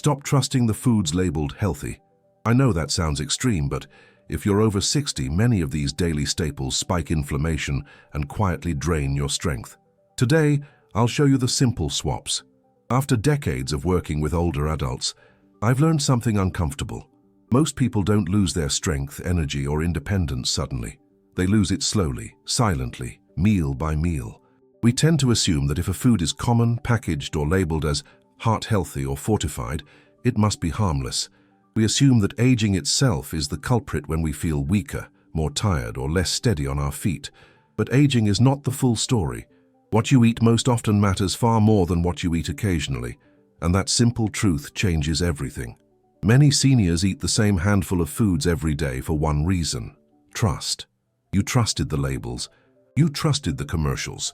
Stop trusting the foods labeled healthy. I know that sounds extreme, but if you're over 60, many of these daily staples spike inflammation and quietly drain your strength. Today, I'll show you the simple swaps. After decades of working with older adults, I've learned something uncomfortable. Most people don't lose their strength, energy, or independence suddenly. They lose it slowly, silently, meal by meal. We tend to assume that if a food is common, packaged, or labeled as heart-healthy or fortified, it must be harmless. We assume that aging itself is the culprit when we feel weaker, more tired, or less steady on our feet. But aging is not the full story. What you eat most often matters far more than what you eat occasionally, and that simple truth changes everything. Many seniors eat the same handful of foods every day for one reason: trust. You trusted the labels. You trusted the commercials.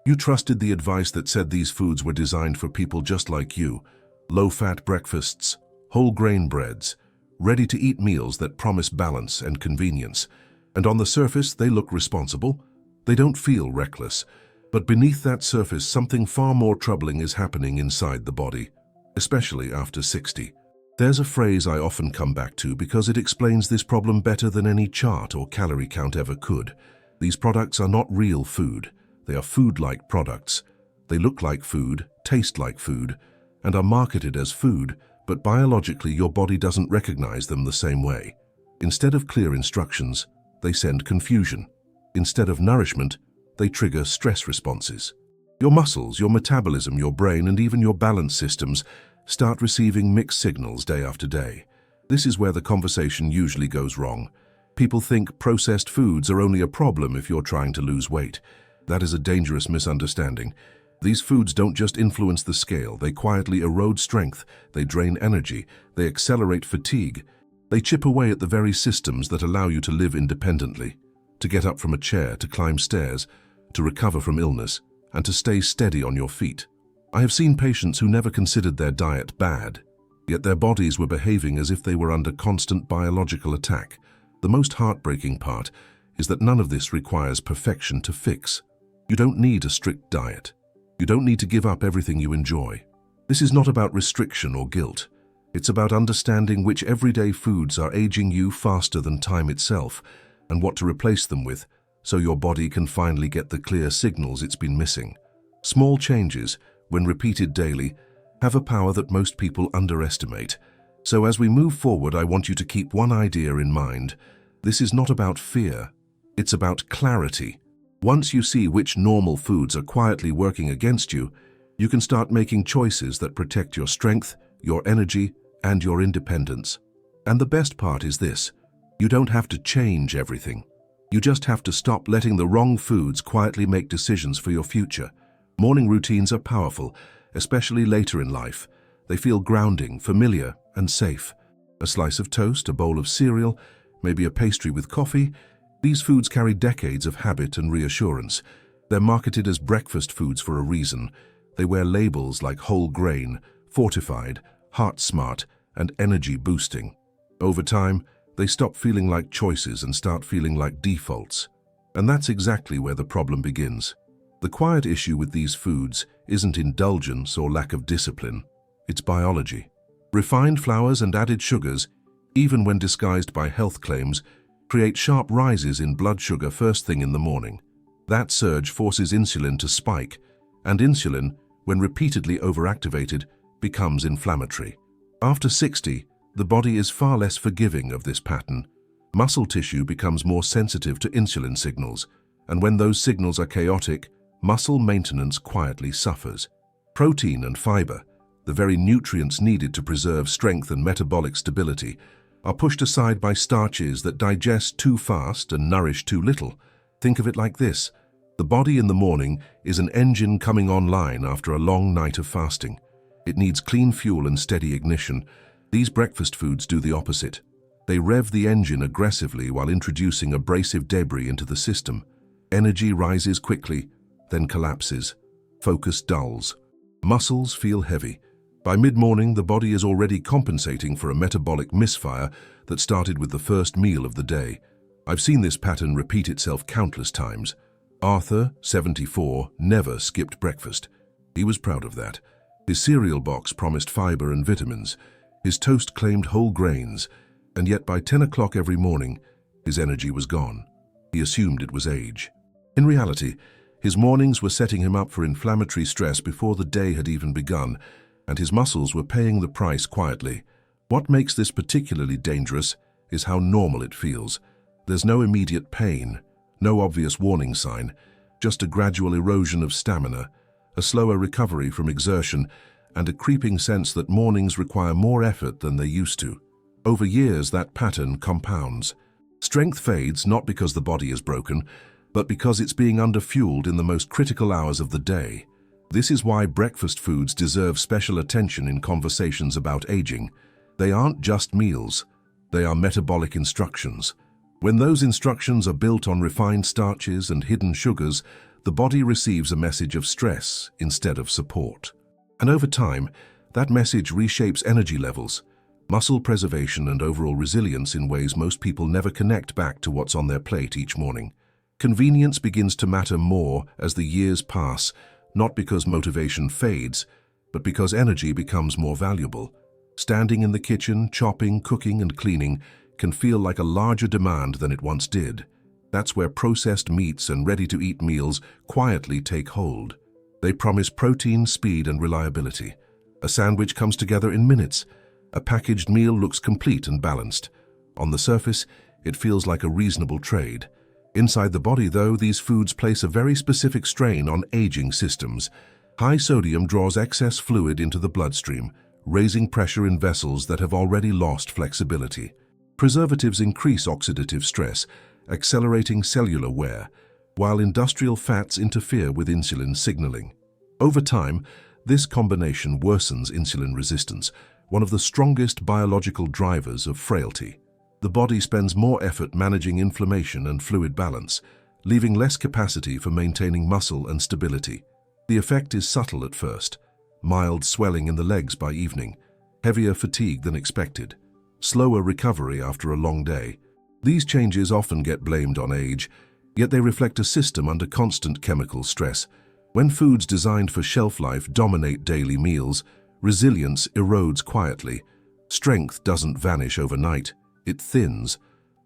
You trusted the advice that said these foods were designed for people just like you. Low-fat breakfasts, whole grain breads, ready-to-eat meals that promise balance and convenience. And on the surface, they look responsible. They don't feel reckless. But beneath that surface, something far more troubling is happening inside the body, especially after 60. There's a phrase I often come back to because it explains this problem better than any chart or calorie count ever could. These products are not real food. They are food-like products. They look like food, taste like food, and are marketed as food, but biologically your body doesn't recognize them the same way. Instead of clear instructions, they send confusion. Instead of nourishment, they trigger stress responses. Your muscles, your metabolism, your brain, and even your balance systems start receiving mixed signals day after day. This is where the conversation usually goes wrong. People think processed foods are only a problem if you're trying to lose weight. That is a dangerous misunderstanding. These foods don't just influence the scale, they quietly erode strength, they drain energy, they accelerate fatigue. They chip away at the very systems that allow you to live independently, to get up from a chair, to climb stairs, to recover from illness, and to stay steady on your feet. I have seen patients who never considered their diet bad, yet their bodies were behaving as if they were under constant biological attack. The most heartbreaking part is that none of this requires perfection to fix. You don't need a strict diet. You don't need to give up everything you enjoy. This is not about restriction or guilt. It's about understanding which everyday foods are aging you faster than time itself and what to replace them with so your body can finally get the clear signals it's been missing. Small changes, when repeated daily, have a power that most people underestimate. So as we move forward, I want you to keep one idea in mind. This is not about fear. It's about clarity. Once you see which normal foods are quietly working against you, you can start making choices that protect your strength, your energy, and your independence. And the best part is this: you don't have to change everything. You just have to stop letting the wrong foods quietly make decisions for your future. Morning routines are powerful, especially later in life. They feel grounding, familiar, and safe. A slice of toast, a bowl of cereal, maybe a pastry with coffee. These foods carry decades of habit and reassurance. They're marketed as breakfast foods for a reason. They wear labels like whole grain, fortified, heart smart, and energy boosting. Over time, they stop feeling like choices and start feeling like defaults. And that's exactly where the problem begins. The quiet issue with these foods isn't indulgence or lack of discipline. It's biology. Refined flours and added sugars, even when disguised by health claims, create sharp rises in blood sugar first thing in the morning. That surge forces insulin to spike, and insulin, when repeatedly overactivated, becomes inflammatory. After 60, the body is far less forgiving of this pattern. Muscle tissue becomes more sensitive to insulin signals, and when those signals are chaotic, muscle maintenance quietly suffers. Protein and fiber, the very nutrients needed to preserve strength and metabolic stability, are pushed aside by starches that digest too fast and nourish too little. Think of it like this: the body in the morning is an engine coming online after a long night of fasting. It needs clean fuel and steady ignition. These breakfast foods do the opposite. They rev the engine aggressively while introducing abrasive debris into the system. Energy rises quickly, then collapses. Focus dulls. Muscles feel heavy. By mid-morning, the body is already compensating for a metabolic misfire that started with the first meal of the day. I've seen this pattern repeat itself countless times. Arthur, 74, never skipped breakfast. He was proud of that. His cereal box promised fiber and vitamins. His toast claimed whole grains, and yet by 10 o'clock every morning, his energy was gone. He assumed it was age. In reality, his mornings were setting him up for inflammatory stress before the day had even begun, and his muscles were paying the price quietly. What makes this particularly dangerous is how normal it feels. There's no immediate pain, no obvious warning sign, just a gradual erosion of stamina, a slower recovery from exertion, and a creeping sense that mornings require more effort than they used to. Over years, that pattern compounds. Strength fades not because the body is broken, but because it's being underfueled in the most critical hours of the day. This is why breakfast foods deserve special attention in conversations about aging. They aren't just meals, they are metabolic instructions. When those instructions are built on refined starches and hidden sugars, the body receives a message of stress instead of support. And over time, that message reshapes energy levels, muscle preservation, and overall resilience in ways most people never connect back to what's on their plate each morning. Convenience begins to matter more as the years pass, not because motivation fades, but because energy becomes more valuable. Standing in the kitchen, chopping, cooking, and cleaning can feel like a larger demand than it once did. That's where processed meats and ready-to-eat meals quietly take hold. They promise protein, speed, and reliability. A sandwich comes together in minutes. A packaged meal looks complete and balanced. On the surface, it feels like a reasonable trade. Inside the body, though, these foods place a very specific strain on aging systems. High sodium draws excess fluid into the bloodstream, raising pressure in vessels that have already lost flexibility. Preservatives increase oxidative stress, accelerating cellular wear, while industrial fats interfere with insulin signaling. Over time, this combination worsens insulin resistance, one of the strongest biological drivers of frailty. The body spends more effort managing inflammation and fluid balance, leaving less capacity for maintaining muscle and stability. The effect is subtle at first: mild swelling in the legs by evening, heavier fatigue than expected, slower recovery after a long day. These changes often get blamed on age, yet they reflect a system under constant chemical stress. When foods designed for shelf life dominate daily meals, resilience erodes quietly. Strength doesn't vanish overnight, it thins.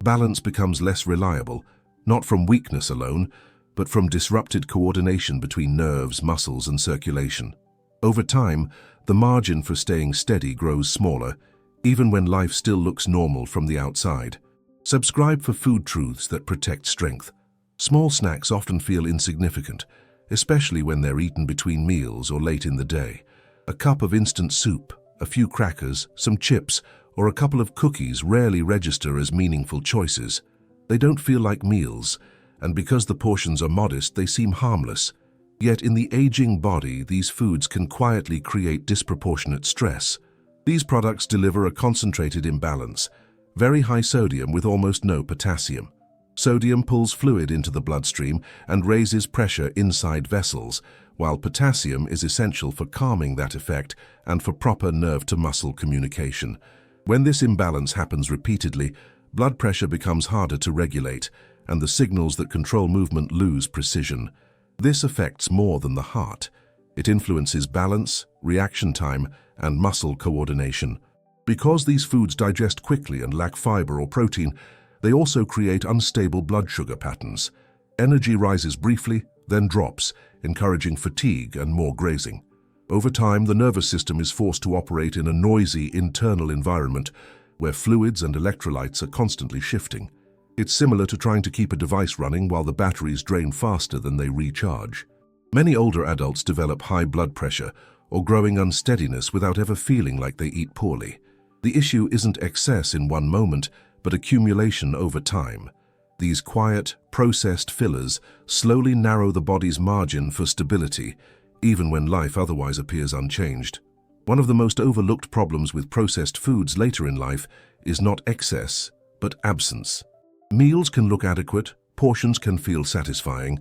Balance becomes less reliable, not from weakness alone, but from disrupted coordination between nerves, muscles, and circulation. Over time, the margin for staying steady grows smaller, even when life still looks normal from the outside. Subscribe for food truths that protect strength. Small snacks often feel insignificant, especially when they're eaten between meals or late in the day. A cup of instant soup, a few crackers, some chips, or a couple of cookies rarely register as meaningful choices. They don't feel like meals, and because the portions are modest, they seem harmless. Yet in the aging body, these foods can quietly create disproportionate stress. These products deliver a concentrated imbalance: very high sodium with almost no potassium. Sodium pulls fluid into the bloodstream and raises pressure inside vessels, while potassium is essential for calming that effect and for proper nerve-to-muscle communication. When this imbalance happens repeatedly, blood pressure becomes harder to regulate, and the signals that control movement lose precision. This affects more than the heart. It influences balance, reaction time, and muscle coordination. Because these foods digest quickly and lack fiber or protein, they also create unstable blood sugar patterns. Energy rises briefly, then drops, encouraging fatigue and more grazing. Over time, the nervous system is forced to operate in a noisy internal environment where fluids and electrolytes are constantly shifting. It's similar to trying to keep a device running while the batteries drain faster than they recharge. Many older adults develop high blood pressure or growing unsteadiness without ever feeling like they eat poorly. The issue isn't excess in one moment, but accumulation over time. These quiet, processed fillers slowly narrow the body's margin for stability, even when life otherwise appears unchanged. One of the most overlooked problems with processed foods later in life is not excess, but absence. Meals can look adequate, portions can feel satisfying,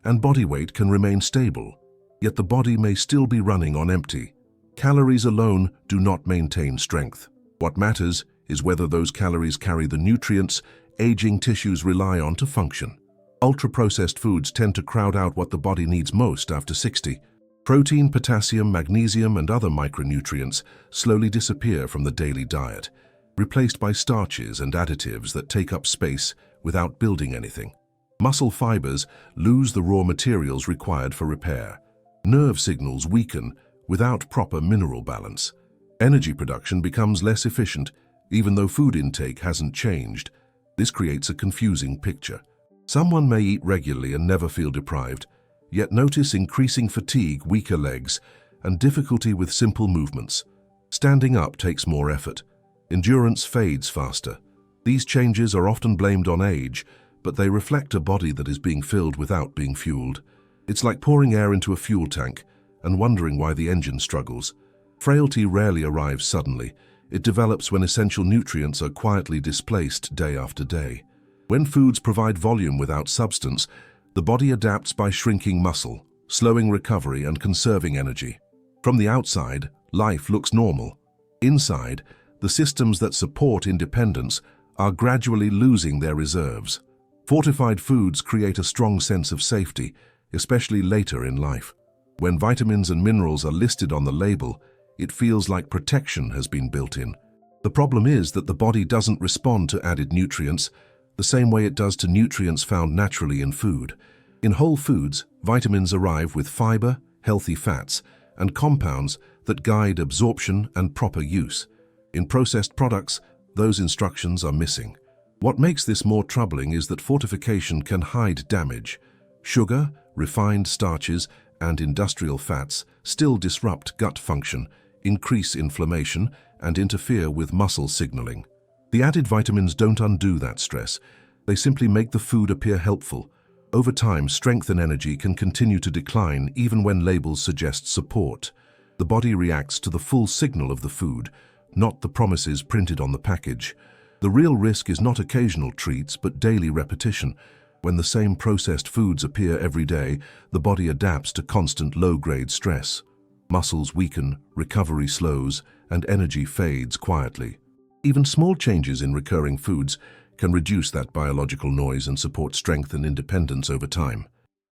and body weight can remain stable, yet the body may still be running on empty. Calories alone do not maintain strength. What matters is whether those calories carry the nutrients aging tissues rely on to function. Ultra-processed foods tend to crowd out what the body needs most after 60. Protein, potassium, magnesium, and other micronutrients slowly disappear from the daily diet, replaced by starches and additives that take up space without building anything. Muscle fibers lose the raw materials required for repair. Nerve signals weaken without proper mineral balance. Energy production becomes less efficient, even though food intake hasn't changed. This creates a confusing picture. Someone may eat regularly and never feel deprived, yet notice increasing fatigue, weaker legs, and difficulty with simple movements. Standing up takes more effort. Endurance fades faster. These changes are often blamed on age, but they reflect a body that is being filled without being fueled. It's like pouring air into a fuel tank and wondering why the engine struggles. Frailty rarely arrives suddenly. It develops when essential nutrients are quietly displaced day after day. When foods provide volume without substance, the body adapts by shrinking muscle, slowing recovery and conserving energy. From the outside, life looks normal. Inside, the systems that support independence are gradually losing their reserves. Fortified foods create a strong sense of safety, especially later in life. When vitamins and minerals are listed on the label, it feels like protection has been built in. The problem is that the body doesn't respond to added nutrients the same way it does to nutrients found naturally in food. In whole foods, vitamins arrive with fiber, healthy fats, and compounds that guide absorption and proper use. In processed products, those instructions are missing. What makes this more troubling is that fortification can hide damage. Sugar, refined starches, and industrial fats still disrupt gut function, increase inflammation, and interfere with muscle signaling. The added vitamins don't undo that stress. They simply make the food appear helpful. Over time, strength and energy can continue to decline even when labels suggest support. The body reacts to the full signal of the food, not the promises printed on the package. The real risk is not occasional treats, but daily repetition. When the same processed foods appear every day, the body adapts to constant low-grade stress. Muscles weaken, recovery slows, and energy fades quietly. Even small changes in recurring foods can reduce that biological noise and support strength and independence over time.